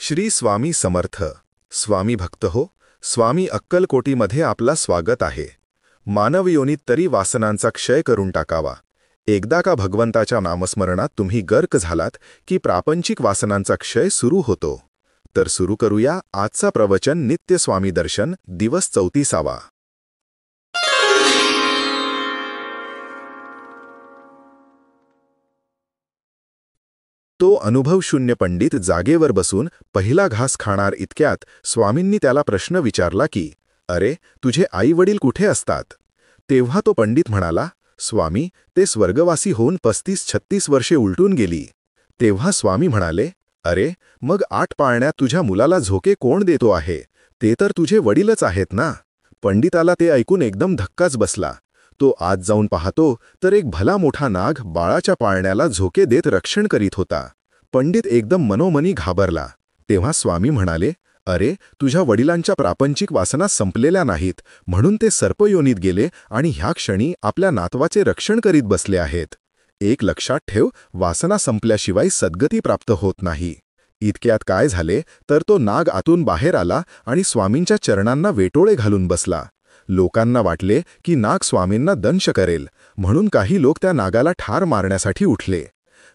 श्री स्वामी समर्थ. स्वामी भक्त हो, स्वामी अक्कलकोटीमध्ये आपला स्वागत आहे. मानव योनीत तरी वासनांचा क्षय करून टाकावा. एकदा का भगवंताच्या नामस्मरणात तुम्ही गर्क झालात की प्रापंचिक वासनांचा क्षय सुरू होतो. तर सुरू करूया आजचा प्रवचन नित्य स्वामी दर्शन दिवस 34. तो अनुभवशून्य पंडित जागेवर बसून पहिला घास खाणार इतक्यात स्वामींनी त्याला प्रश्न विचारला की, अरे, तुझे आई वडील कुठे असतात? तेव्हा तो पंडित म्हणाला, स्वामी, ते स्वर्गवासी होऊन 35-36 वर्षे उलटून गेली. तेव्हा स्वामी म्हणाले, अरे, मग 8 पाळण्यात तुझ्या मुलाला झोके कोण देतो आहे? ते तर तुझे वडीलच आहेत ना. पंडिताला ते ऐकून एकदम धक्काच बसला. तो आत जाऊन पाहतो तर एक भला मोठा नाग बाळाच्या पाळण्याला झोके देत रक्षण करीत होता. पंडित एकदम मनोमनी घाबरला. तेव्हा स्वामी म्हणाले, अरे, तुझ्या वडिलांच्या प्रापंचिक वासना संपलेल्या नाहीत, म्हणून ते सर्पयोनीत गेले आणि ह्या क्षणी आपल्या नातवाचे रक्षण करीत बसले आहेत. एक लक्षात ठेव, वासना संपल्याशिवाय सद्गती प्राप्त होत नाही. इतक्यात काय झाले तर तो नाग आतून बाहेर आला आणि स्वामींच्या चरणांना वेटोळे घालून बसला. लोकांना वाटले की नाग स्वामींना दंश करेल, म्हणून काही लोक त्या नागाला ठार मारण्यासाठी उठले.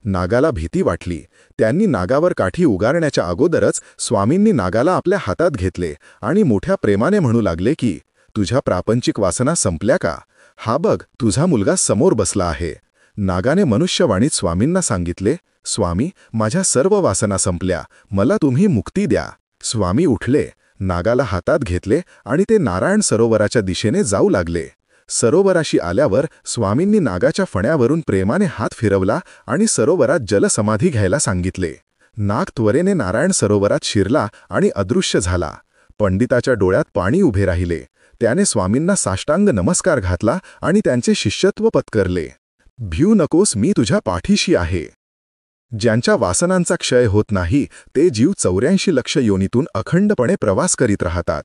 नागाला भीती वाटली. त्यांनी नागावर काठी उगारण्याच्या अगोदरच स्वामींनी नागाला आपल्या हातात घेतले आणि मोठ्या प्रेमाने म्हणू लागले की, तुझ्या प्रापंचिक वासना संपल्या का? हा बघ, तुझा मुलगा समोर बसला आहे. नागाने मनुष्यवाणीत स्वामींना सांगितले, स्वामी, माझ्या सर्व वासना संपल्या, मला तुम्ही मुक्ती द्या. स्वामी उठले, नागाला हातात घेतले आणि ते नारायण सरोवराच्या दिशेने जाऊ लागले. सरोवराशी आल्यावर स्वामींनी नागाच्या फण्यावरून प्रेमाने हात फिरवला आणि सरोवरात जलसमाधी घ्यायला सांगितले. नाग त्वरेने नारायण सरोवरात शिरला आणि अदृश्य झाला. पंडिताच्या डोळ्यात पाणी उभे राहिले. त्याने स्वामींना साष्टांग नमस्कार घातला आणि त्यांचे शिष्यत्व पत्करले. भिऊ नकोस, मी तुझ्या पाठीशी आहे. ज्यांच्या वासनांचा क्षय होत नाही ते जीव 84 लक्ष योनीतून अखंडपणे प्रवास करीत राहतात.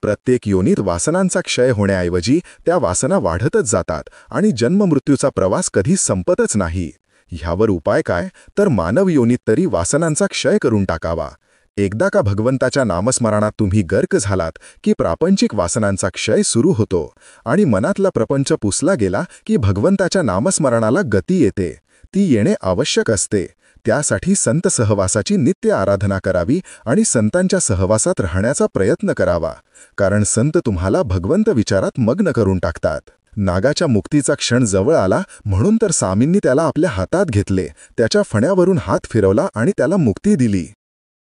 प्रत्येक योनीत वासनांचा क्षय होण्याऐवजी त्या वासना वाढतच जातात आणि जन्ममृत्यूचा प्रवास कधी संपतच नाही. ह्यावर उपाय काय? तर मानव योनीत तरी वासनांचा क्षय करून टाकावा. एकदा का भगवंताच्या नामस्मरणात तुम्ही गर्क झालात की प्रापंचिक वासनांचा क्षय सुरू होतो आणि मनातला प्रपंच पुसला गेला की भगवंताच्या नामस्मरणाला गती येते. ती येणे आवश्यक असते. त्यासाठी संत सहवासाची नित्य आराधना करावी आणि संतांच्या सहवासात राहण्याचा प्रयत्न करावा, कारण संत तुम्हाला भगवंत विचारात मग्न करून टाकतात. नागाच्या मुक्तीचा क्षण जवळ आला म्हणून तर स्वामींनी त्याला आपल्या हातात घेतले, त्याच्या फण्यावरून हात फिरवला आणि त्याला मुक्ती दिली.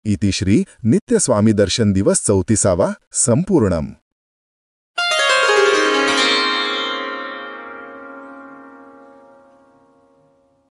इति श्री नित्य स्वामी दर्शन दिवस 34 संपूर्णम.